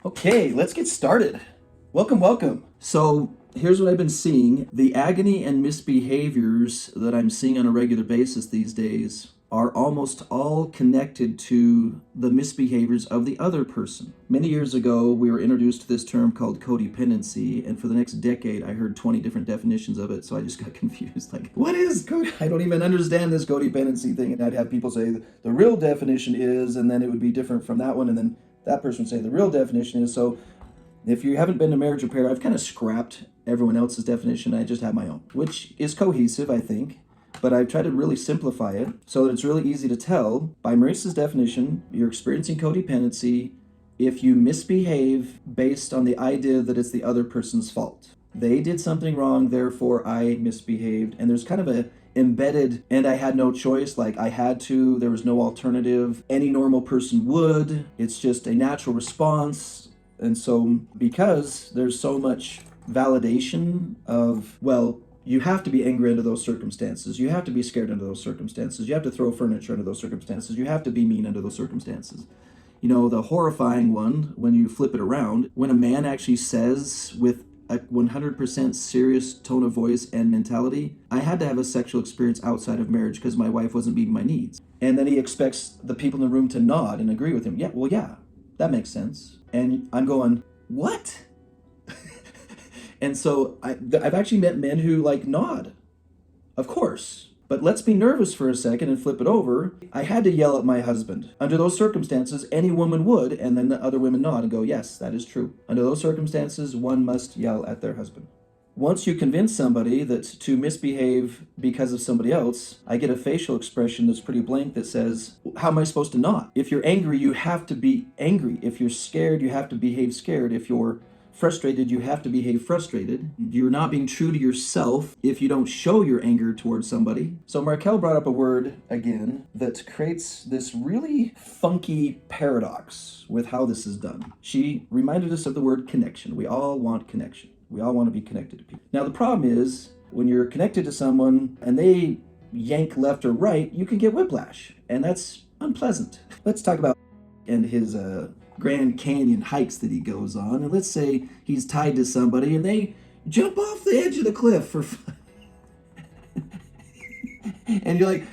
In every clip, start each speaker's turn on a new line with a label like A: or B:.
A: Okay, let's get started. Welcome. So, here's what I've been seeing. The agony and misbehaviors that I'm seeing on a regular basis these days are almost all connected to the misbehaviors of the other person. Many years ago, we were introduced to this term called codependency, and for the next decade, I heard 20 different definitions of it, so I just got confused. Like, what is code? I don't even understand this codependency thing. And I'd have people say, the real definition is, and then it would be different from that one, and then that person would say, the real definition is. So if you haven't been to marriage repair, I've kind of scrapped everyone else's definition. I just have my own, which is cohesive, I think. But I've tried to really simplify it so that it's really easy to tell. By Maurice's definition, you're experiencing codependency if you misbehave based on the idea that it's the other person's fault. They did something wrong, therefore I misbehaved. And there's kind of a embedded, and I had no choice, like I had to, there was no alternative. Any normal person would. It's just a natural response. And so because there's so much validation of, well, you have to be angry under those circumstances. You have to be scared under those circumstances. You have to throw furniture under those circumstances. You have to be mean under those circumstances. You know, the horrifying one, when you flip it around, when a man actually says with a 100% serious tone of voice and mentality, I had to have a sexual experience outside of marriage because my wife wasn't meeting my needs. And then he expects the people in the room to nod and agree with him. Yeah, that makes sense. And I'm going, what? And so I've actually met men who like nod, of course. But let's be nervous for a second and flip it over. I had to yell at my husband. Under those circumstances, any woman would, and then the other women nod and go, yes, that is true. Under those circumstances, one must yell at their husband. Once you convince somebody that to misbehave because of somebody else, I get a facial expression that's pretty blank that says, how am I supposed to not? If you're angry, you have to be angry. If you're scared, you have to behave scared. If you're frustrated, you have to behave frustrated. You're not being true to yourself if you don't show your anger towards somebody. So Marquelle brought up a word again that creates this really funky paradox with how this is done. She reminded us of the word connection. We all want connection. We all want to be connected to people. Now the problem is when you're connected to someone and they yank left or right, you can get whiplash, and that's unpleasant. Let's talk about and his Grand Canyon hikes that he goes on, and let's say he's tied to somebody and they jump off the edge of the cliff for fun. And you're like,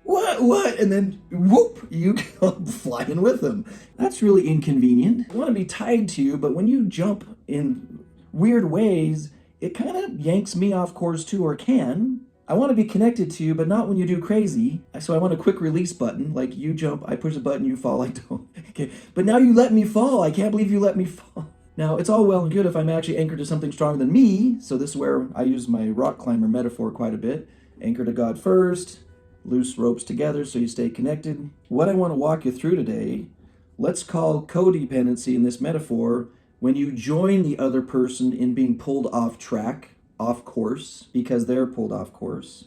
A: what? And then whoop, you go flying with them. That's really inconvenient. I want to be tied to you, but when you jump in weird ways, it kind of yanks me off course too, or can. I want to be connected to you, but not when you do crazy. So I want a quick release button, like you jump, I push a button, you fall, I don't. Okay, but now you let me fall. I can't believe you let me fall. Now, it's all well and good if I'm actually anchored to something stronger than me. So this is where I use my rock climber metaphor quite a bit. Anchor to God first, loose ropes together so you stay connected. What I want to walk you through today, let's call codependency in this metaphor when you join the other person in being pulled off track, off course, because they're pulled off course.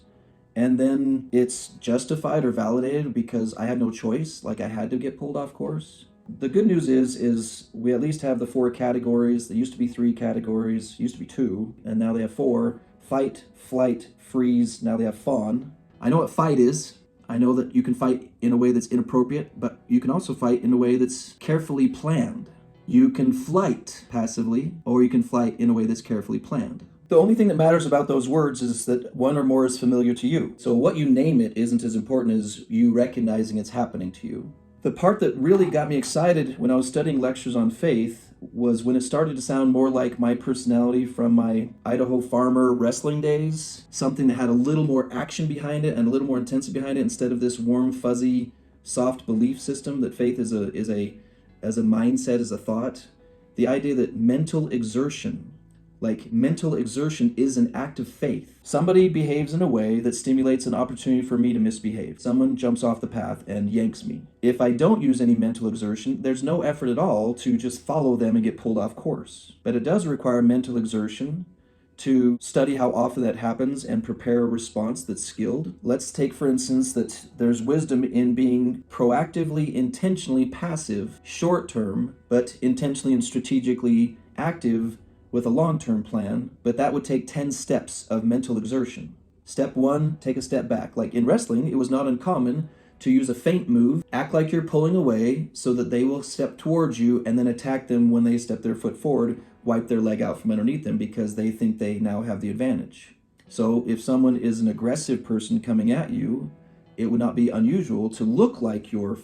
A: And then it's justified or validated because I had no choice, like I had to get pulled off course. The good news is we at least have the 4 categories. There used to be 3 categories, used to be 2, and now they have 4. Fight, flight, freeze, now they have fawn. I know what fight is. I know that you can fight in a way that's inappropriate, but you can also fight in a way that's carefully planned. You can flight passively, or you can flight in a way that's carefully planned. The only thing that matters about those words is that one or more is familiar to you. So what you name it isn't as important as you recognizing it's happening to you. The part that really got me excited when I was studying lectures on faith was when it started to sound more like my personality from my Idaho farmer wrestling days. Something that had a little more action behind it and a little more intensity behind it instead of this warm, fuzzy, soft belief system that faith is a mindset, as a thought. The idea that mental exertion is an act of faith. Somebody behaves in a way that stimulates an opportunity for me to misbehave. Someone jumps off the path and yanks me. If I don't use any mental exertion, there's no effort at all to just follow them and get pulled off course. But it does require mental exertion to study how often that happens and prepare a response that's skilled. Let's take, for instance, that there's wisdom in being proactively, intentionally passive, short term, but intentionally and strategically active with a long-term plan, but that would take 10 steps of mental exertion. Step 1, take a step back. Like in wrestling, it was not uncommon to use a feint move, act like you're pulling away so that they will step towards you, and then attack them when they step their foot forward, wipe their leg out from underneath them because they think they now have the advantage. So if someone is an aggressive person coming at you, it would not be unusual to look like you're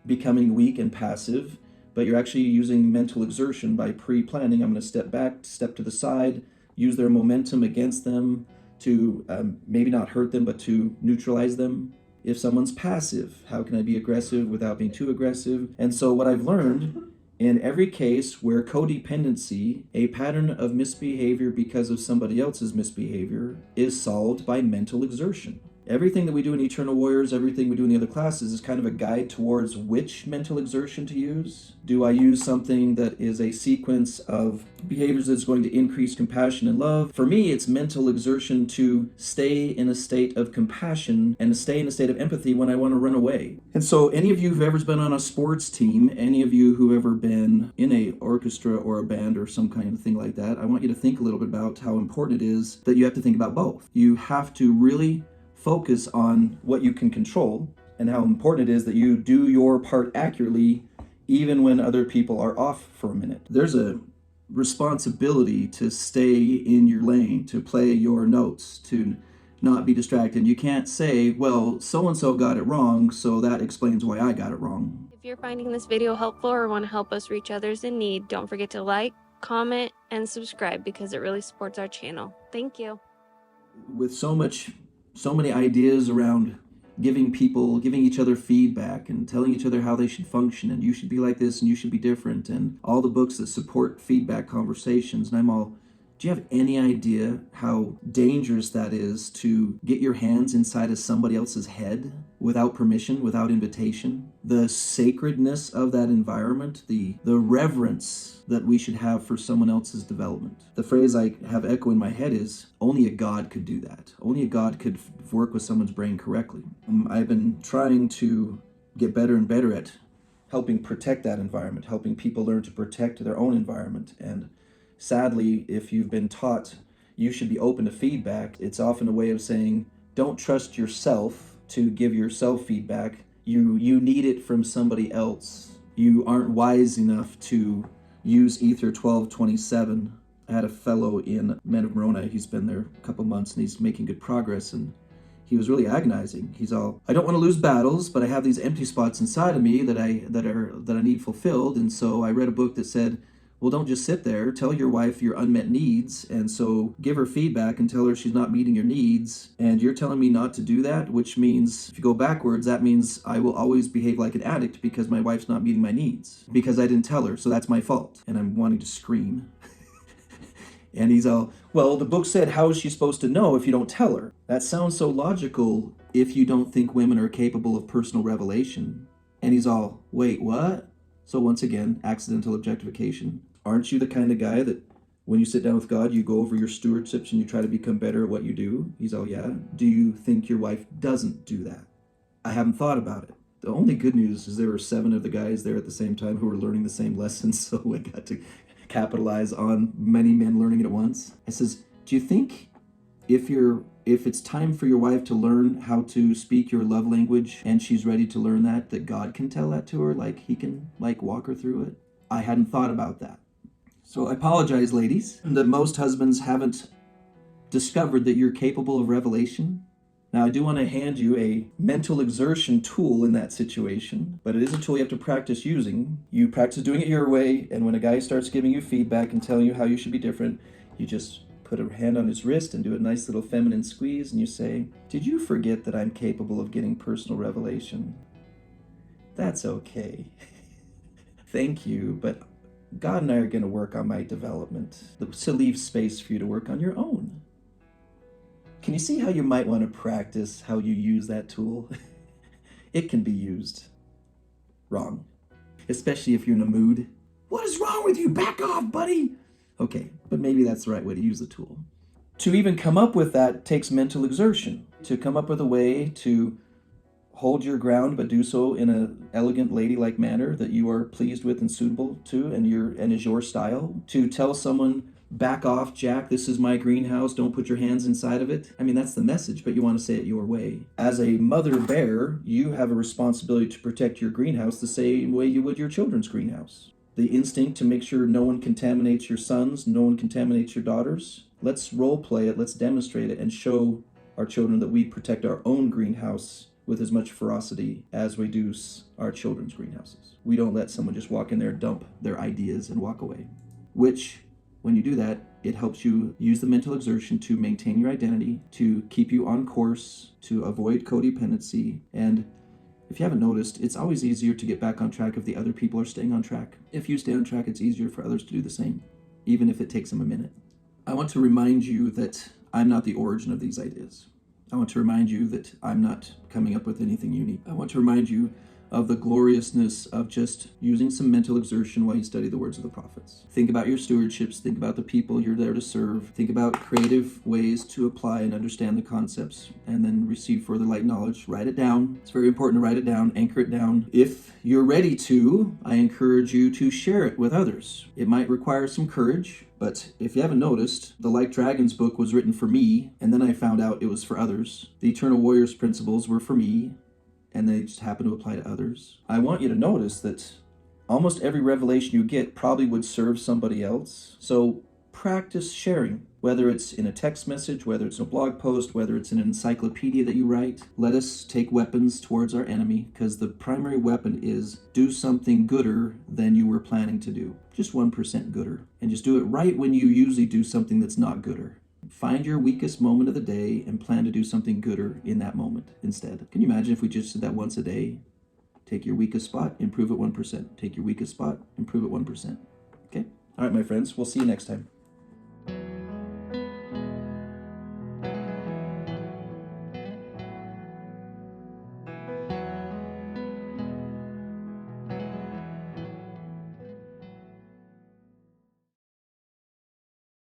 A: becoming weak and passive, but you're actually using mental exertion by pre-planning. I'm going to step back, step to the side, use their momentum against them to maybe not hurt them, but to neutralize them. If someone's passive, how can I be aggressive without being too aggressive? And so what I've learned, in every case where codependency, a pattern of misbehavior because of somebody else's misbehavior, is solved by mental exertion. Everything that we do in Eternal Warriors, everything we do in the other classes is kind of a guide towards which mental exertion to use. Do I use something that is a sequence of behaviors that's going to increase compassion and love? For me, it's mental exertion to stay in a state of compassion and to stay in a state of empathy when I want to run away. And so any of you who've ever been on a sports team, any of you who've ever been in an orchestra or a band or some kind of thing like that, I want you to think a little bit about how important it is that you have to think about both. You have to really focus on what you can control and how important it is that you do your part accurately even when other people are off for a minute. There's a responsibility to stay in your lane, to play your notes, to not be distracted. You can't say, well, so-and-so got it wrong, so that explains why I got it wrong.
B: If you're finding this video helpful or want to help us reach others in need, don't forget to like, comment, and subscribe because it really supports our channel. Thank you.
A: With so many ideas around giving each other feedback and telling each other how they should function, and you should be like this and you should be different, and all the books that support feedback conversations, and I'm all, do you have any idea how dangerous that is to get your hands inside of somebody else's head without permission, without invitation? The sacredness of that environment, the reverence that we should have for someone else's development. The phrase I have echo in my head is, only a God could do that. Only a God could work with someone's brain correctly. I've been trying to get better and better at helping protect that environment, helping people learn to protect their own environment. And sadly, if you've been taught you should be open to feedback, it's often a way of saying, don't trust yourself to give yourself feedback. You need it from somebody else. You aren't wise enough to use Ether 1227. I had a fellow in Men of Moroni. He's been there a couple months and he's making good progress, and he was really agonizing. He's all, I don't want to lose battles, but I have these empty spots inside of me that I need fulfilled. And so I read a book that said, well, don't just sit there. Tell your wife your unmet needs, and so give her feedback and tell her she's not meeting your needs. And you're telling me not to do that, which means, if you go backwards, that means I will always behave like an addict because my wife's not meeting my needs, because I didn't tell her, so that's my fault. And I'm wanting to scream. And he's all, well, the book said, how is she supposed to know if you don't tell her? That sounds so logical if you don't think women are capable of personal revelation. And he's all, wait, what? So once again, accidental objectification. Aren't you the kind of guy that when you sit down with God, you go over your stewardships and you try to become better at what you do? He's all, yeah. Do you think your wife doesn't do that? I haven't thought about it. The only good news is there were 7 of the guys there at the same time who were learning the same lessons, so I got to capitalize on many men learning it at once. I says, do you think if it's time for your wife to learn how to speak your love language and she's ready to learn that God can tell that to her, like he can walk her through it? I hadn't thought about that. So I apologize, ladies, that most husbands haven't discovered that you're capable of revelation. Now, I do want to hand you a mental exertion tool in that situation, but it is a tool you have to practice using. You practice doing it your way, and when a guy starts giving you feedback and telling you how you should be different, you just put a hand on his wrist and do a nice little feminine squeeze, and you say, did you forget that I'm capable of getting personal revelation? That's okay. Thank you, but God and I are going to work on my development to leave space for you to work on your own. Can you see how you might want to practice how you use that tool? It can be used wrong, especially if you're in a mood. What is wrong with you? Back off, buddy. Okay, but maybe that's the right way to use the tool. To even come up with that takes mental exertion. To come up with a way to hold your ground, but do so in an elegant, ladylike manner that you are pleased with and suitable to, and is your style. To tell someone back off, Jack, this is my greenhouse, don't put your hands inside of it. I mean, that's the message, but you want to say it your way. As a mother bear, you have a responsibility to protect your greenhouse the same way you would your children's greenhouse. The instinct to make sure no one contaminates your sons, no one contaminates your daughters. Let's role play it, let's demonstrate it, and show our children that we protect our own greenhouse with as much ferocity as we do our children's greenhouses. We don't let someone just walk in there, dump their ideas, and walk away. Which, when you do that, it helps you use the mental exertion to maintain your identity, to keep you on course, to avoid codependency. And if you haven't noticed, it's always easier to get back on track if the other people are staying on track. If you stay on track, it's easier for others to do the same, even if it takes them a minute. I want to remind you that I'm not the origin of these ideas. I want to remind you that I'm not coming up with anything unique. I want to remind you of the gloriousness of just using some mental exertion while you study the words of the prophets. Think about your stewardships. Think about the people you're there to serve. Think about creative ways to apply and understand the concepts, and then receive further light knowledge. Write it down. It's very important to write it down, anchor it down. If you're ready to, I encourage you to share it with others. It might require some courage, but if you haven't noticed, the Like Dragons book was written for me, and then I found out it was for others. The Eternal Warriors principles were for me, and they just happen to apply to others. I want you to notice that almost every revelation you get probably would serve somebody else. So practice sharing, whether it's in a text message, whether it's a blog post, whether it's in an encyclopedia that you write. Let us take weapons towards our enemy, because the primary weapon is do something gooder than you were planning to do. Just 1% gooder. And just do it right when you usually do something that's not gooder. Find your weakest moment of the day and plan to do something gooder in that moment instead. Can you imagine if we just did that once a day? Take your weakest spot, improve it 1%. Take your weakest spot, improve it 1%. Okay? All right, my friends, we'll see you next time.